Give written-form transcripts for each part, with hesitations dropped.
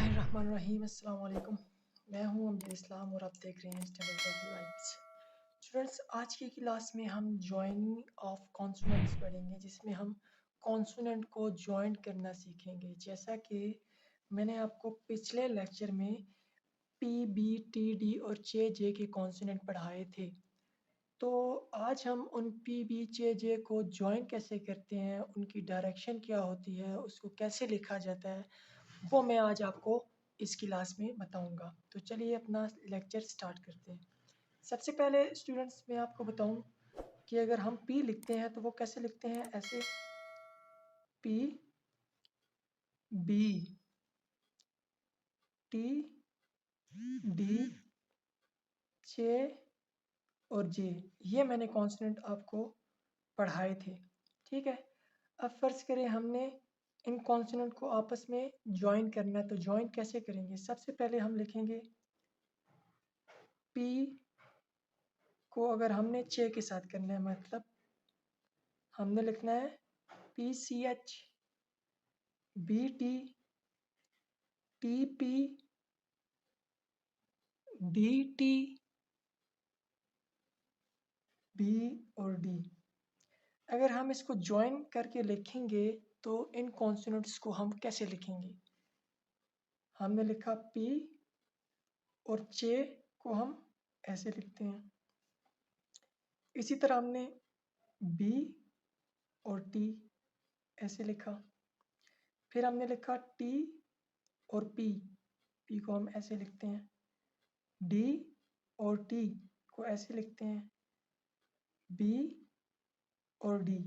बिस्मिल्लाहिर्रहमानिर्रहीम। अस्सलाम वालेकुम। मैं हूं अमजद इस्लाम और आप देख रहे हैं स्टडी लाइव्स। स्टूडेंट्स, आज की क्लास में हम जॉइनिंग ऑफ कॉन्सोनेंट्स पढ़ेंगे, जिसमें हम कॉन्सोनेंट को जॉइन करना सीखेंगे। जैसा कि मैंने आपको पिछले लेक्चर में पी, बी, टी, डी और जे के कॉन्सोनेंट पढ़ाए थे, तो आज हम उन पी, बी, जे को जॉइन कैसे करते हैं, उनकी डायरेक्शन क्या होती है, उसको कैसे लिखा जाता है, वो मैं आज आपको इस क्लास में बताऊंगा। तो चलिए अपना लेक्चर स्टार्ट करते हैं। सबसे पहले स्टूडेंट्स मैं आपको बताऊं कि अगर हम पी लिखते हैं तो वो कैसे लिखते हैं, ऐसे पी, बी, टी, डी, जे और जे। ये मैंने कॉन्सोनेंट आपको पढ़ाए थे, ठीक है। अब फर्ज करें हमने इन कॉन्सोनेंट को आपस में ज्वाइन करना है, तो ज्वाइन कैसे करेंगे? सबसे पहले हम लिखेंगे पी को, अगर हमने चे के साथ करना है, मतलब हमने लिखना है P C H, B T, T P, D T, B और डी। अगर हम इसको ज्वाइन करके लिखेंगे तो इन कॉन्सोनेंट्स को हम कैसे लिखेंगे? हमने लिखा पी और चे को हम ऐसे लिखते हैं। इसी तरह हमने बी और टी ऐसे लिखा। फिर हमने लिखा टी और पी, पी को हम ऐसे लिखते हैं। डी और टी को ऐसे लिखते हैं। बी और डी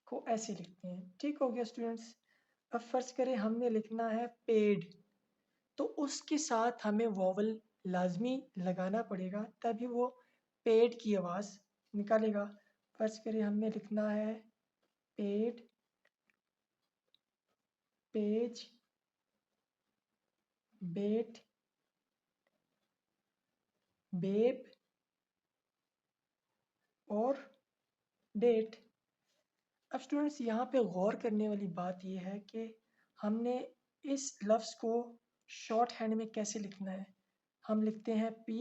को ऐसे लिखते हैं। ठीक हो गया स्टूडेंट्स। अब फर्ज करें हमने लिखना है पेड, तो उसके साथ हमें वोवल लाजमी लगाना पड़ेगा, तभी वो पेड की आवाज़ निकालेगा। फर्ज करें हमने लिखना है पेड, पेज, बेट, बेब और डेट। अब स्टूडेंट्स यहाँ पे गौर करने वाली बात यह है कि हमने इस लफ्ज़ को शॉर्ट हैंड में कैसे लिखना है। हम लिखते हैं पी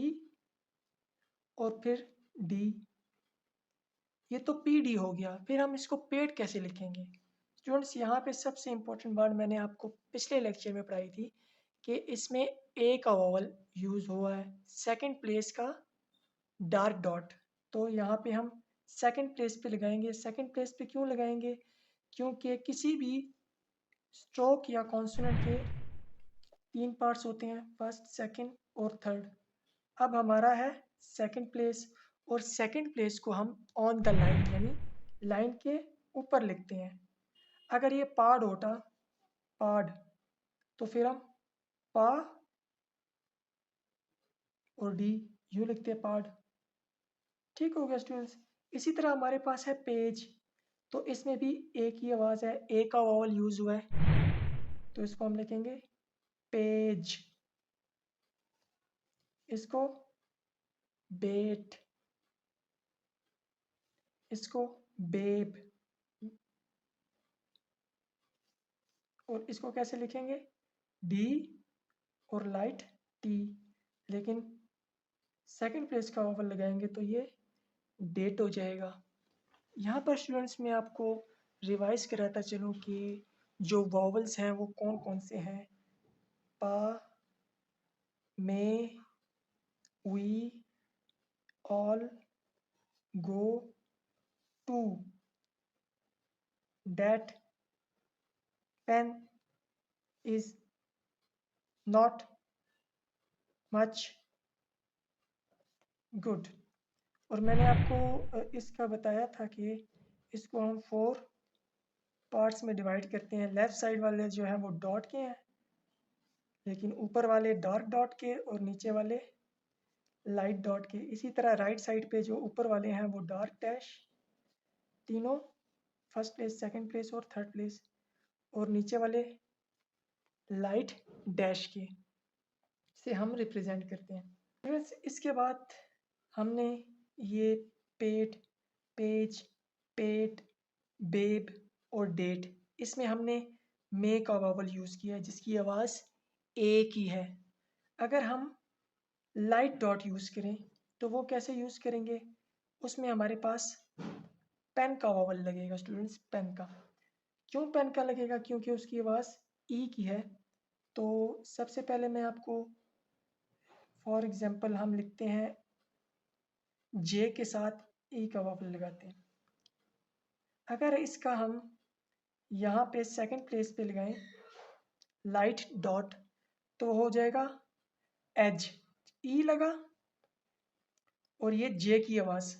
और फिर डी, ये तो पी डी हो गया। फिर हम इसको पेड कैसे लिखेंगे? स्टूडेंट्स, यहाँ पे सबसे इम्पोर्टेंट बात मैंने आपको पिछले लेक्चर में पढ़ाई थी कि इसमें ए का वोवल यूज़ हुआ है, सेकंड प्लेस का डार्क डॉट, तो यहाँ पे हम सेकंड प्लेस पे लगाएंगे। सेकंड प्लेस पे क्यों लगाएंगे? क्योंकि किसी भी स्ट्रोक या कॉन्सोनेंट के तीन पार्ट्स होते हैं, फर्स्ट, सेकंड और थर्ड। अब हमारा है सेकंड प्लेस, और सेकंड प्लेस को हम ऑन द लाइन यानी लाइन के ऊपर लिखते हैं। अगर ये पाड होता, पाड, तो फिर हम पा और डी यूँ लिखते हैं, पाड। ठीक हो गया स्टूडेंट्स। इसी तरह हमारे पास है पेज, तो इसमें भी एक ही आवाज़ है, ए का वॉवल यूज़ हुआ है, तो इसको हम लिखेंगे पेज। इसको बेट, इसको बेब, और इसको कैसे लिखेंगे? डी और लाइट टी, लेकिन सेकंड प्लेस का वॉवल लगाएंगे तो ये डेट हो जाएगा। यहाँ पर स्टूडेंट्स मैं आपको रिवाइज कराता चलूँ कि जो वॉवल्स हैं वो कौन कौन से हैं। पा, में, we, all, go, to, date, pen, is, not, much, good. और मैंने आपको इसका बताया था कि इसको हम 4 पार्ट्स में डिवाइड करते हैं। लेफ़्ट साइड वाले जो हैं वो डॉट के हैं, लेकिन ऊपर वाले डार्क डॉट के और नीचे वाले लाइट डॉट के। इसी तरह राइट साइड पे जो ऊपर वाले हैं वो डार्क डैश, तीनों फर्स्ट प्लेस, सेकंड प्लेस और थर्ड प्लेस, और नीचे वाले लाइट डैश के से हम रिप्रेजेंट करते हैं। फ्रेंड्स, इसके बाद हमने ये पेट, पेज, पेट, बेब और डेट, इसमें हमने मे का वावल यूज़ किया है, जिसकी आवाज़ ए की है। अगर हम लाइट डॉट यूज़ करें तो वो कैसे यूज़ करेंगे, उसमें हमारे पास पेन का वावल लगेगा स्टूडेंट्स, पेन का। क्यों पेन का लगेगा, क्योंकि उसकी आवाज़ ई की है। तो सबसे पहले मैं आपको फॉर एग्जांपल हम लिखते हैं जे के साथ ई का वावल लगाते हैं। अगर इसका हम यहाँ पे सेकंड प्लेस पे लगाएं लाइट डॉट, तो हो जाएगा एज, ई लगा और ये जे की आवाज़।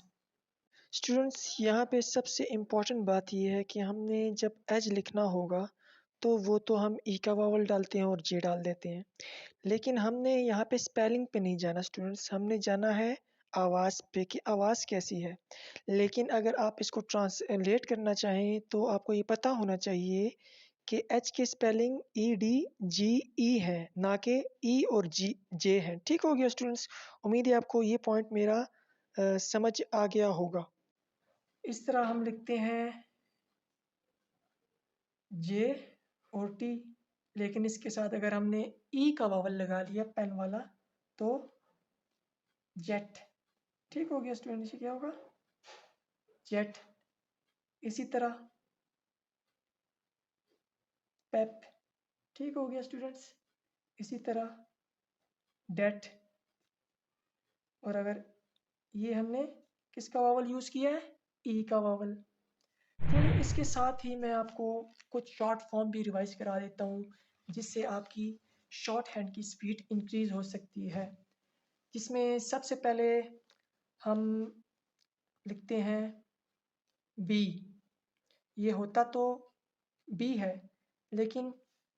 स्टूडेंट्स यहाँ पे सबसे इम्पॉर्टेंट बात ये है कि हमने जब एज लिखना होगा तो वो तो हम ई का वावल डालते हैं और जे डाल देते हैं, लेकिन हमने यहाँ पे स्पेलिंग पे नहीं जाना स्टूडेंट्स, हमने जाना है आवाज़ पे कि आवाज़ कैसी है। लेकिन अगर आप इसको ट्रांसलेट करना चाहें तो आपको ये पता होना चाहिए कि एच की स्पेलिंग ई डी जी ई है, ना कि ई और जी जे है। ठीक हो गया स्टूडेंट्स, उम्मीद है आपको ये पॉइंट मेरा समझ आ गया होगा। इस तरह हम लिखते हैं जे और टी, लेकिन इसके साथ अगर हमने ई का वावल लगा लिया पेन वाला तो जेट। ठीक हो गया स्टूडेंट, इसे क्या होगा जेट। इसी तरह पेप। ठीक हो गया स्टूडेंट्स, इसी तरह डेट। और अगर ये हमने किसका वावल यूज़ किया है, ई का वावल। स्टूडेंट इसके साथ ही मैं आपको कुछ शॉर्ट फॉर्म भी रिवाइज करा देता हूँ, जिससे आपकी शॉर्ट हैंड की स्पीड इंक्रीज हो सकती है। जिसमें सबसे पहले हम लिखते हैं बी। ये होता तो बी है, लेकिन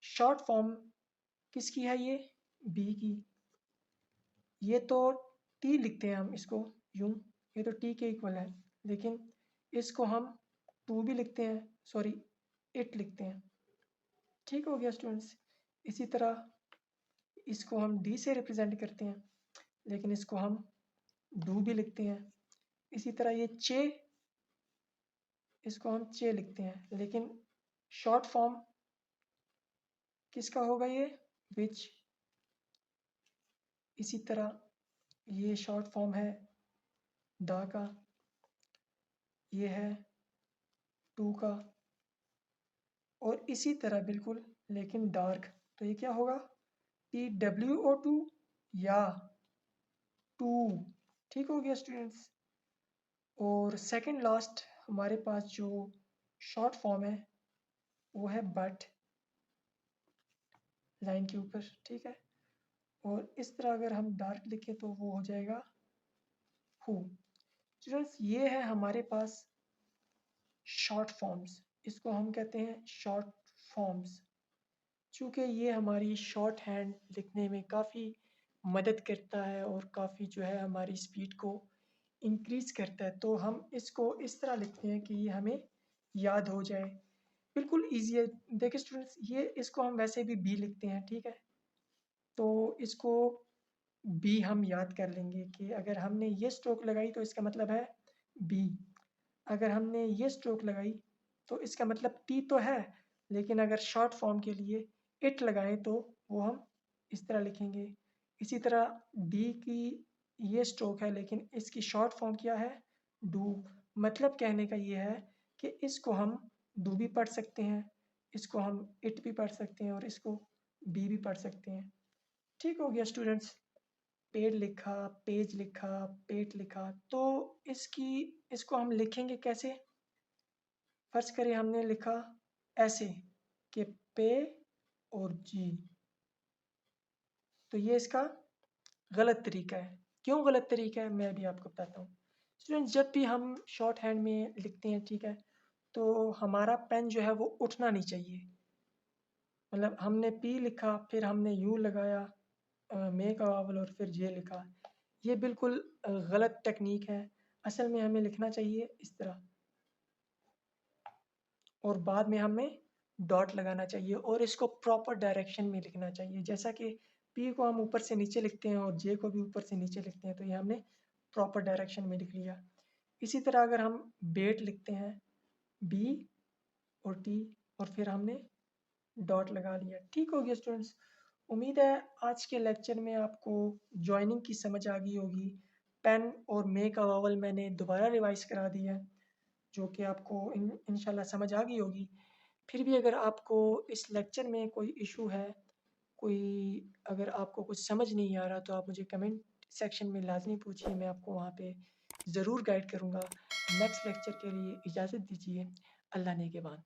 शॉर्ट फॉर्म किसकी है ये, बी की। ये तो टी लिखते हैं हम इसको यूं, ये तो टी के इक्वल है, लेकिन इसको हम टू भी लिखते हैं, सॉरी इट लिखते हैं। ठीक हो गया स्टूडेंट्स, इसी तरह इसको हम डी से रिप्रेजेंट करते हैं, लेकिन इसको हम डू भी लिखते हैं। इसी तरह ये चे, इसको हम चे लिखते हैं, लेकिन शॉर्ट फॉर्म किसका होगा ये, विच। इसी तरह ये शॉर्ट फॉर्म है दा का, ये है टू का, और इसी तरह बिल्कुल लेकिन डार्क, तो ये क्या होगा टी डब्ल्यू ओ टू या टू। ठीक हो गया स्टूडेंट्स। और सेकंड लास्ट हमारे पास जो शॉर्ट फॉर्म है वो है बट, लाइन के ऊपर। ठीक है, और इस तरह अगर हम डार्क लिखें तो वो हो जाएगा हु। स्टूडेंट्स ये है हमारे पास शॉर्ट फॉर्म्स, इसको हम कहते हैं शॉर्ट फॉर्म्स। चूँकि ये हमारी शॉर्ट हैंड लिखने में काफ़ी मदद करता है और काफ़ी जो है हमारी स्पीड को इंक्रीज़ करता है, तो हम इसको इस तरह लिखते हैं कि ये हमें याद हो जाए। बिल्कुल ईज़ी है। देखिए स्टूडेंट्स, ये इसको हम वैसे भी बी लिखते हैं, ठीक है? तो इसको बी हम याद कर लेंगे कि अगर हमने ये स्ट्रोक लगाई तो इसका मतलब है बी। अगर हमने ये स्ट्रोक लगाई तो इसका मतलब टी तो है, लेकिन अगर शॉर्ट फॉर्म के लिए इट लगाएं तो वो हम इस तरह लिखेंगे। इसी तरह डी की ये स्ट्रोक है, लेकिन इसकी शॉर्ट फॉर्म क्या है, डू। मतलब कहने का ये है कि इसको हम डू भी पढ़ सकते हैं, इसको हम इट भी पढ़ सकते हैं और इसको बी भी पढ़ सकते हैं। ठीक हो गया स्टूडेंट्स, पेड़ लिखा, पेज लिखा, पेट लिखा, तो इसकी इसको हम लिखेंगे कैसे। फर्ज करें हमने लिखा ऐसे कि पे और जी, तो ये इसका गलत तरीका है। क्यों गलत तरीका है मैं भी आपको बताता हूँ। स्टूडेंट जब भी हम शॉर्ट हैंड में लिखते हैं, ठीक है, तो हमारा पेन जो है वो उठना नहीं चाहिए। मतलब हमने पी लिखा, फिर हमने यू लगाया, मे का वावल और फिर जे लिखा, ये बिल्कुल गलत टेक्निक है। असल में हमें लिखना चाहिए इस तरह, और बाद में हमें डॉट लगाना चाहिए और इसको प्रॉपर डायरेक्शन में लिखना चाहिए। जैसा कि पी को हम ऊपर से नीचे लिखते हैं और जे को भी ऊपर से नीचे लिखते हैं, तो ये हमने प्रॉपर डायरेक्शन में लिख लिया। इसी तरह अगर हम बेट लिखते हैं, बी और टी, और फिर हमने डॉट लगा लिया। ठीक हो गया स्टूडेंट्स, उम्मीद है आज के लेक्चर में आपको जॉइनिंग की समझ आ गई होगी। पेन और मे का वावल मैंने दोबारा रिवाइज़ करा दिया है, जो कि आपको इंशाल्लाह समझ आ गई होगी। फिर भी अगर आपको इस लेक्चर में कोई इशू है, कोई अगर आपको कुछ समझ नहीं आ रहा तो आप मुझे कमेंट सेक्शन में लाज़मी पूछिए, मैं आपको वहाँ पे ज़रूर गाइड करूँगा। नेक्स्ट लेक्चर के लिए इजाज़त दीजिए। अल्लाह ने के बाद।